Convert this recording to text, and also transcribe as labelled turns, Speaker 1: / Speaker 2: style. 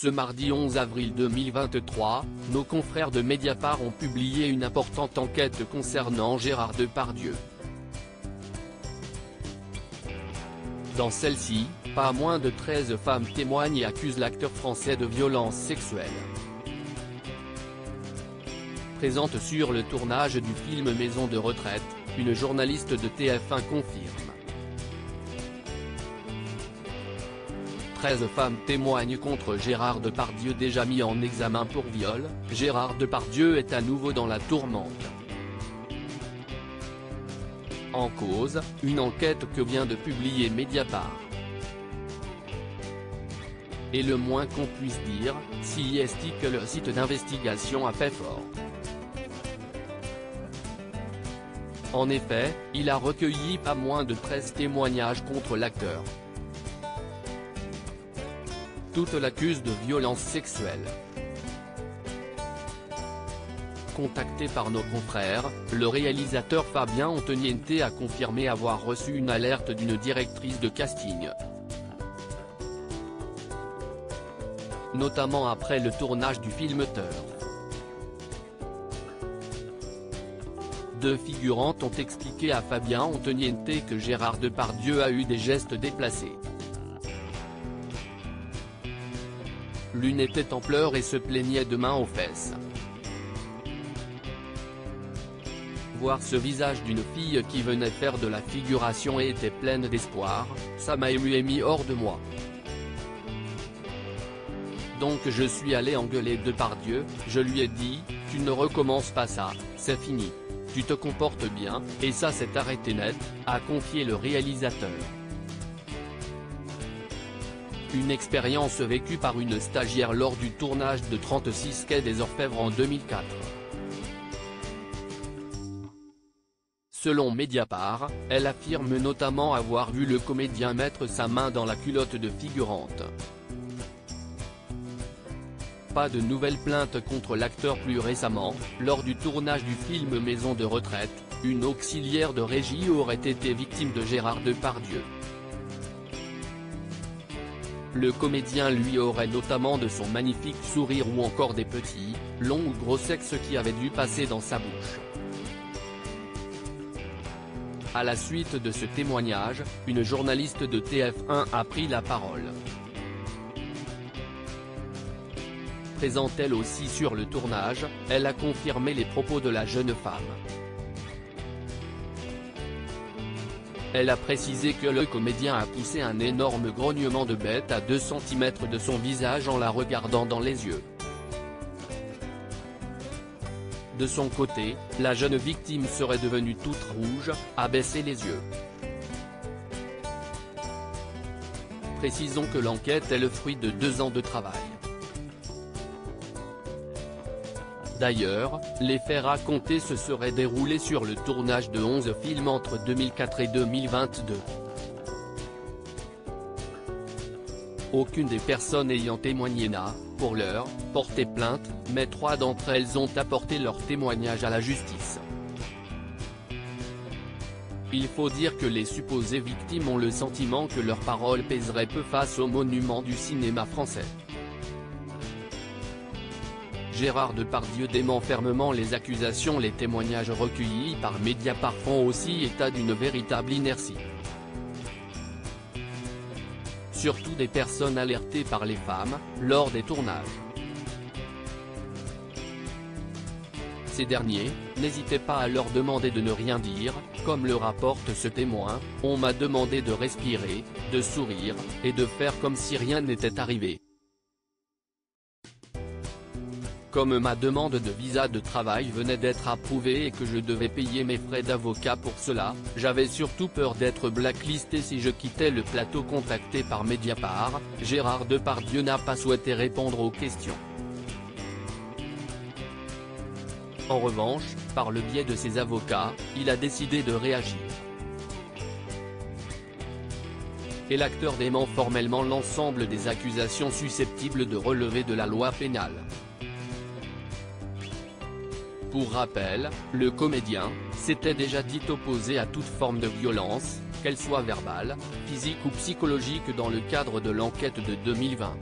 Speaker 1: Ce mardi 11 avril 2023, nos confrères de Mediapart ont publié une importante enquête concernant Gérard Depardieu. Dans celle-ci, pas moins de 13 femmes témoignent et accusent l'acteur français de violences sexuelles. Présente sur le tournage du film Maison de retraite, une journaliste de TF1 confirme. 13 femmes témoignent contre Gérard Depardieu déjà mis en examen pour viol. Gérard Depardieu est à nouveau dans la tourmente. En cause, une enquête que vient de publier Mediapart. Et le moins qu'on puisse dire, si est que le site d'investigation a fait fort. En effet, il a recueilli pas moins de 13 témoignages contre l'acteur. Toutes l'accusent de violences sexuelles. Contacté par nos confrères, le réalisateur Fabien Antoniente a confirmé avoir reçu une alerte d'une directrice de casting. Notamment après le tournage du film Teur. Deux figurantes ont expliqué à Fabien Antoniente que Gérard Depardieu a eu des gestes déplacés. L'une était en pleurs et se plaignait de mains aux fesses. Voir ce visage d'une fille qui venait faire de la figuration et était pleine d'espoir, ça m'a ému et mis hors de moi. Donc je suis allé engueuler Depardieu, je lui ai dit, tu ne recommences pas ça, c'est fini. Tu te comportes bien, et ça s'est arrêté net, a confié le réalisateur. Une expérience vécue par une stagiaire lors du tournage de 36 quai des Orfèvres en 2004. Selon Mediapart, elle affirme notamment avoir vu le comédien mettre sa main dans la culotte de figurante. Pas de nouvelles plaintes contre l'acteur plus récemment, lors du tournage du film Maison de retraite, une auxiliaire de régie aurait été victime de Gérard Depardieu. Le comédien lui aurait notamment de son magnifique sourire ou encore des petits, longs ou gros sexes qui avaient dû passer dans sa bouche. À la suite de ce témoignage, une journaliste de TF1 a pris la parole. Présente elle aussi sur le tournage, elle a confirmé les propos de la jeune femme. Elle a précisé que le comédien a poussé un énorme grognement de bête à 2 cm de son visage en la regardant dans les yeux. De son côté, la jeune victime serait devenue toute rouge, a baissé les yeux. Précisons que l'enquête est le fruit de 2 ans de travail. D'ailleurs, les faits racontés se seraient déroulés sur le tournage de 11 films entre 2004 et 2022. Aucune des personnes ayant témoigné n'a, pour l'heure, porté plainte, mais 3 d'entre elles ont apporté leur témoignage à la justice. Il faut dire que les supposées victimes ont le sentiment que leurs paroles pèseraient peu face au monument du cinéma français. Gérard Depardieu dément fermement les accusations. Les témoignages recueillis par Mediapart font aussi état d'une véritable inertie. Surtout des personnes alertées par les femmes, lors des tournages. Ces derniers, n'hésitez pas à leur demander de ne rien dire, comme le rapporte ce témoin, on m'a demandé de respirer, de sourire, et de faire comme si rien n'était arrivé. Comme ma demande de visa de travail venait d'être approuvée et que je devais payer mes frais d'avocat pour cela, j'avais surtout peur d'être blacklisté si je quittais le plateau. Contacté par Mediapart, Gérard Depardieu n'a pas souhaité répondre aux questions. En revanche, par le biais de ses avocats, il a décidé de réagir. Et l'acteur dément formellement l'ensemble des accusations susceptibles de relever de la loi pénale. Pour rappel, le comédien s'était déjà dit opposé à toute forme de violence, qu'elle soit verbale, physique ou psychologique dans le cadre de l'enquête de 2020.